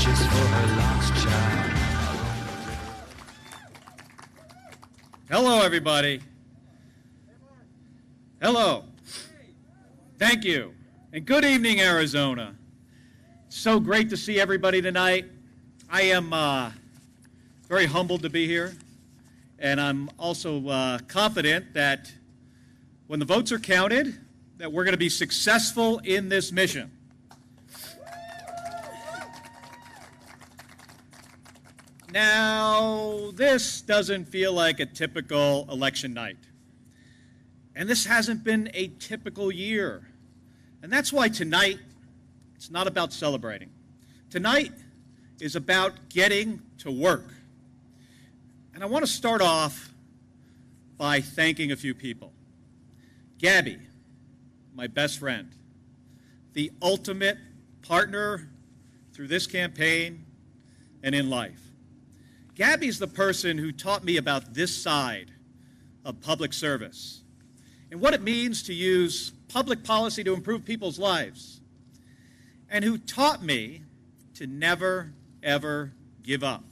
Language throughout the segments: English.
wishes for her lost child. Hello, everybody. Hello. Thank you. And good evening, Arizona. So great to see everybody tonight. I am very humbled to be here, and I'm also confident that when the votes are counted, that we're going to be successful in this mission. Now, this doesn't feel like a typical election night. And this hasn't been a typical year. And that's why tonight, it's not about celebrating. Tonight is about getting to work. And I want to start off by thanking a few people. Gabby, my best friend, the ultimate partner through this campaign and in life. Gabby's the person who taught me about this side of public service and what it means to use public policy to improve people's lives, and who taught me to never, ever give up.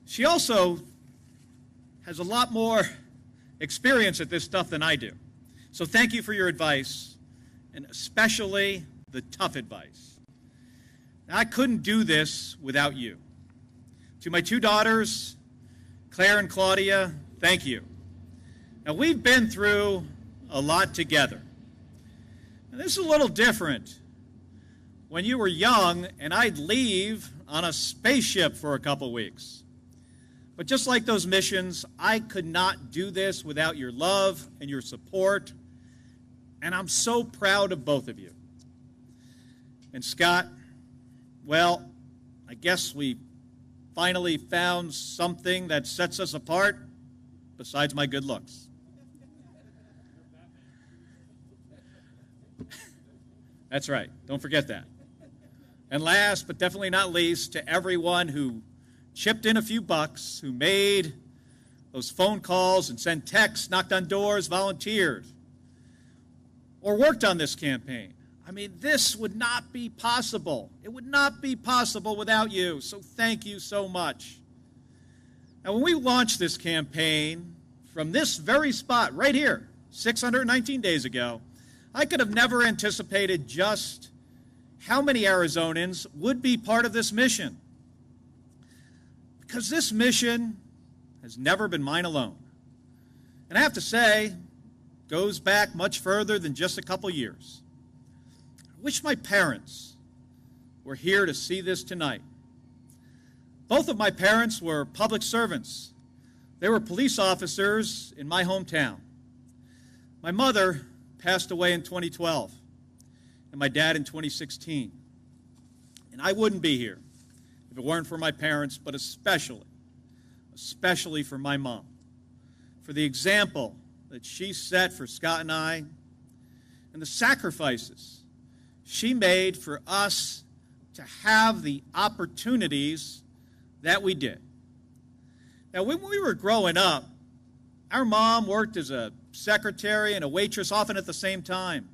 She also has a lot more experience at this stuff than I do. So thank you for your advice, and especially the tough advice. Now, I couldn't do this without you. To my two daughters, Claire and Claudia, thank you. Now, we've been through a lot together. And this is a little different. When you were young, and I'd leave on a spaceship for a couple weeks. But just like those missions, I could not do this without your love and your support. And I'm so proud of both of you. And Scott, well, I guess we finally found something that sets us apart besides my good looks. That's right. Don't forget that. And last, but definitely not least, to everyone who chipped in a few bucks, who made those phone calls and sent texts, knocked on doors, volunteered, or worked on this campaign. I mean, this would not be possible. It would not be possible without you, so thank you so much. Now, when we launched this campaign from this very spot right here, 619 days ago, I could have never anticipated just how many Arizonans would be part of this mission. Because this mission has never been mine alone. And I have to say, goes back much further than just a couple years. I wish my parents were here to see this tonight. Both of my parents were public servants. They were police officers in my hometown. My mother passed away in 2012, and my dad in 2016. And I wouldn't be here if it weren't for my parents, but especially for my mom, for the example that she set for Scott and I, and the sacrifices she made for us to have the opportunities that we did. Now, when we were growing up, our mom worked as a secretary and a waitress often at the same time.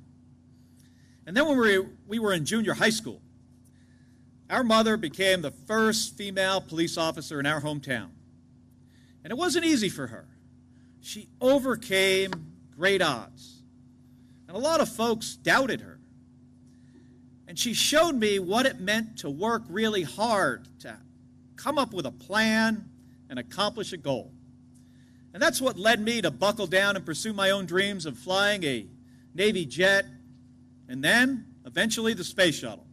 And then when we were in junior high school, our mother became the first female police officer in our hometown. And it wasn't easy for her. She overcame great odds. And a lot of folks doubted her. And she showed me what it meant to work really hard, to come up with a plan and accomplish a goal. And that's what led me to buckle down and pursue my own dreams of flying a Navy jet and then, eventually, the space shuttle.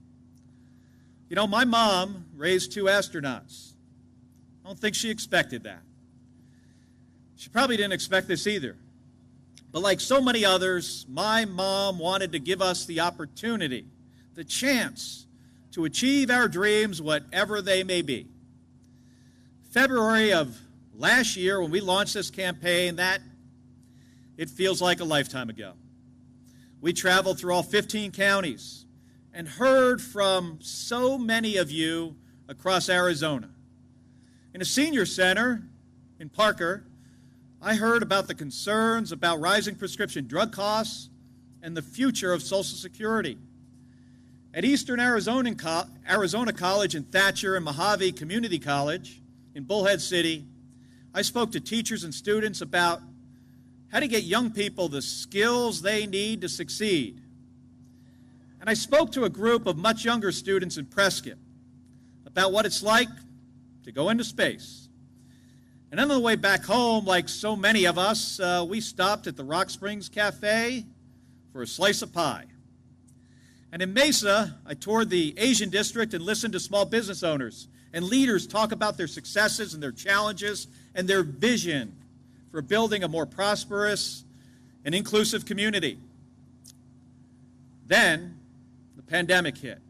You know, my mom raised two astronauts. I don't think she expected that. She probably didn't expect this either. But like so many others, my mom wanted to give us the opportunity, the chance to achieve our dreams, whatever they may be. February of last year, when we launched this campaign, it feels like a lifetime ago. We traveled through all 15 counties and heard from so many of you across Arizona. In a senior center in Parker, I heard about the concerns about rising prescription drug costs and the future of Social Security. At Eastern Arizona College in Thatcher and Mojave Community College in Bullhead City, I spoke to teachers and students about how to get young people the skills they need to succeed. And I spoke to a group of much younger students in Prescott about what it's like to go into space. And on the way back home, like so many of us, we stopped at the Rock Springs Cafe for a slice of pie. And in Mesa, I toured the Asian district and listened to small business owners and leaders talk about their successes and their challenges and their vision for building a more prosperous and inclusive community. Then the pandemic hit.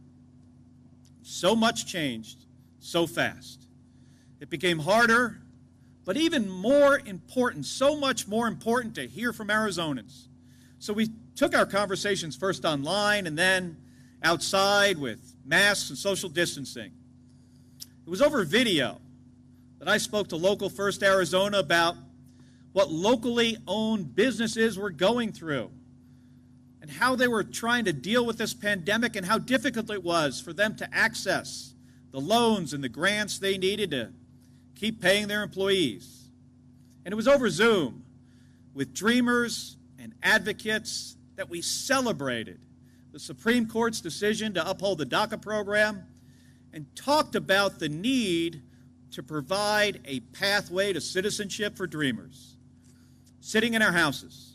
So much changed so fast. It became harder, but even more important, so much more important to hear from Arizonans. So we took our conversations first online and then outside with masks and social distancing. It was over video that I spoke to Local First Arizona about what locally owned businesses were going through and how they were trying to deal with this pandemic and how difficult it was for them to access the loans and the grants they needed to keep paying their employees. And it was over Zoom with dreamers and advocates that we celebrated the Supreme Court's decision to uphold the DACA program and talked about the need to provide a pathway to citizenship for dreamers. Sitting in our houses,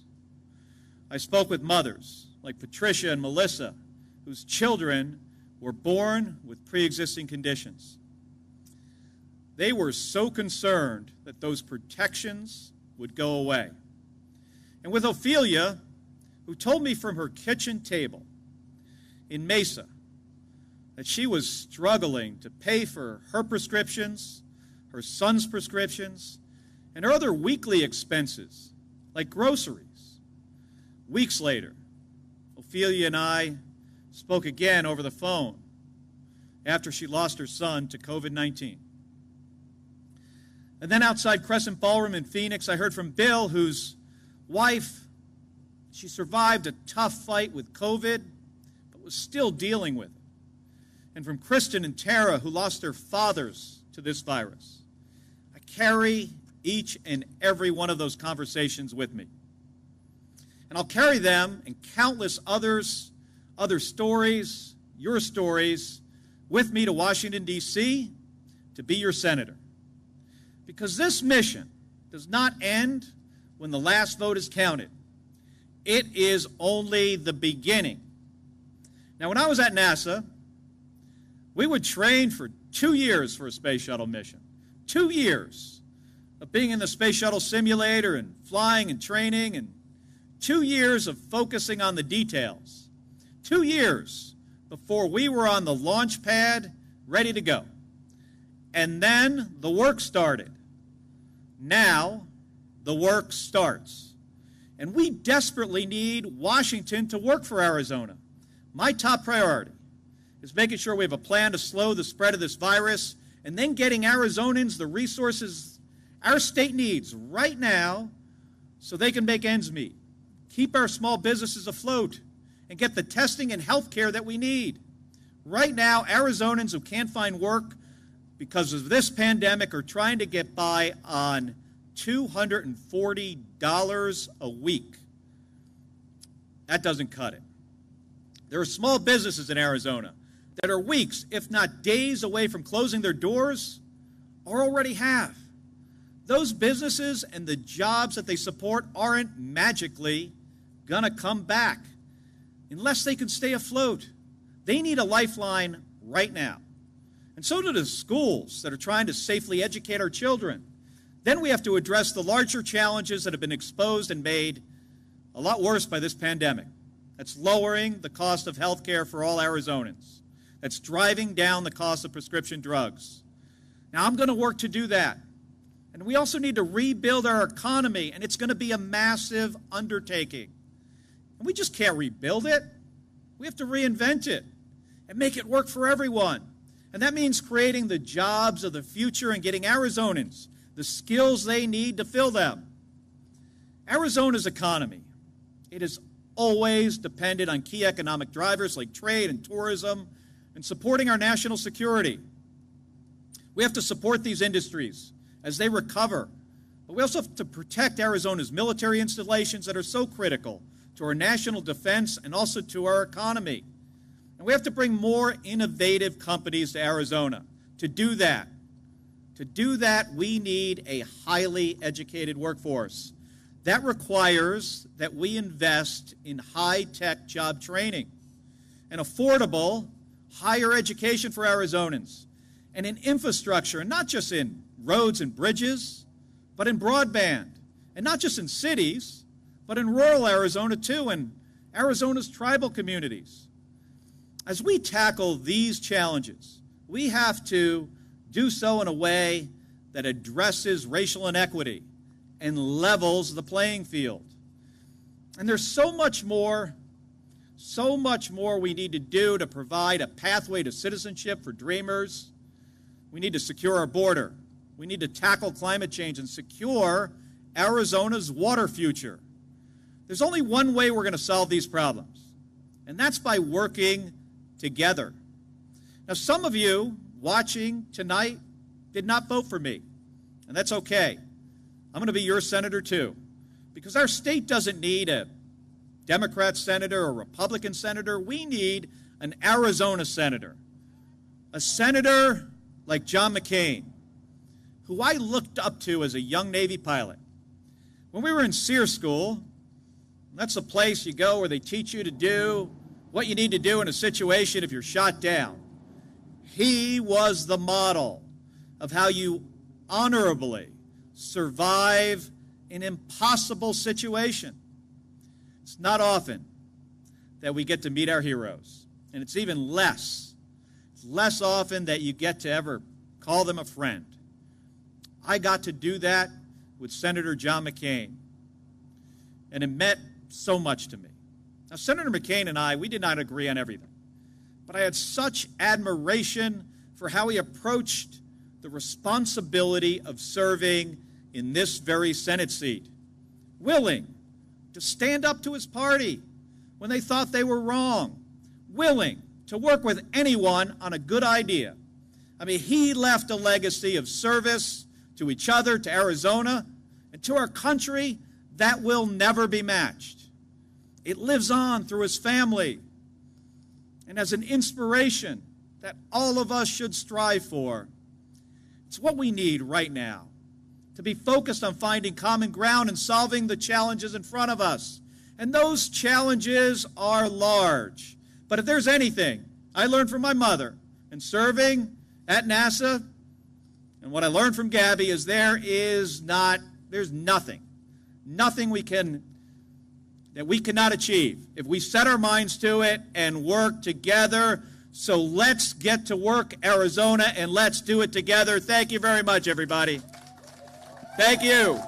I spoke with mothers like Patricia and Melissa, whose children were born with pre-existing conditions. They were so concerned that those protections would go away. And with Ophelia, who told me from her kitchen table in Mesa that she was struggling to pay for her prescriptions, her son's prescriptions, and her other weekly expenses, like groceries. Weeks later, Ophelia and I spoke again over the phone after she lost her son to COVID-19. And then outside Crescent Ballroom in Phoenix, I heard from Bill, whose wife, she survived a tough fight with COVID, but was still dealing with it. And from Kristen and Tara, who lost their fathers to this virus. I carry each and every one of those conversations with me. And I'll carry them and countless others, other stories, your stories, with me to Washington, D.C. to be your senator. Because this mission does not end when the last vote is counted. It is only the beginning. Now, when I was at NASA, we would train for 2 years for a space shuttle mission. 2 years of being in the space shuttle simulator and flying and training, and 2 years of focusing on the details. 2 years before we were on the launch pad ready to go. And then the work started. Now the work starts. And we desperately need Washington to work for Arizona. My top priority is making sure we have a plan to slow the spread of this virus and then getting Arizonans the resources our state needs right now so they can make ends meet, keep our small businesses afloat, and get the testing and health care that we need. Right now, Arizonans who can't find work because of this pandemic are trying to get by on $240 a week. That doesn't cut it. There are small businesses in Arizona that are weeks, if not days, away from closing their doors or already have. Those businesses and the jobs that they support aren't magically going to come back unless they can stay afloat. They need a lifeline right now. And so do the schools that are trying to safely educate our children. Then we have to address the larger challenges that have been exposed and made a lot worse by this pandemic. That's lowering the cost of health care for all Arizonans. That's driving down the cost of prescription drugs. Now, I'm going to work to do that. And we also need to rebuild our economy, and it's going to be a massive undertaking. And we just can't rebuild it. We have to reinvent it and make it work for everyone. And that means creating the jobs of the future and getting Arizonans the skills they need to fill them. Arizona's economy, it is always dependent on key economic drivers like trade and tourism and supporting our national security. We have to support these industries as they recover, but we also have to protect Arizona's military installations that are so critical to our national defense and also to our economy. And we have to bring more innovative companies to Arizona. To do that, we need a highly educated workforce. That requires that we invest in high-tech job training and affordable higher education for Arizonans, and in infrastructure, and not just in roads and bridges, but in broadband, and not just in cities, but in rural Arizona too, and Arizona's tribal communities. As we tackle these challenges, we have to do so in a way that addresses racial inequity and levels the playing field. And there's so much more we need to do to provide a pathway to citizenship for dreamers. We need to secure our border. We need to tackle climate change and secure Arizona's water future. There's only one way we're going to solve these problems, and that's by working together. Now, some of you watching tonight did not vote for me, and that's okay. I'm going to be your senator too, because our state doesn't need a Democrat senator or Republican senator. We need an Arizona senator, a senator like John McCain, who I looked up to as a young Navy pilot. When we were in SEER school, that's a place you go where they teach you to do what you need to do in a situation if you're shot down. He was the model of how you honorably survive an impossible situation. It's not often that we get to meet our heroes, and it's even less often that you get to ever call them a friend. I got to do that with Senator John McCain, and it meant so much to me. Now, Senator McCain and I, we did not agree on everything, but I had such admiration for how he approached the responsibility of serving in this very Senate seat, willing to stand up to his party when they thought they were wrong, willing to work with anyone on a good idea. I mean, he left a legacy of service to each other, to Arizona, and to our country that will never be matched. It lives on through his family and as an inspiration that all of us should strive for. It's what we need right now, to be focused on finding common ground and solving the challenges in front of us. And those challenges are large. But if there's anything I learned from my mother in serving at NASA, and what I learned from Gabby is there's nothing that we cannot achieve if we set our minds to it and work together. So let's get to work, Arizona, and let's do it together. Thank you very much, everybody. Thank you.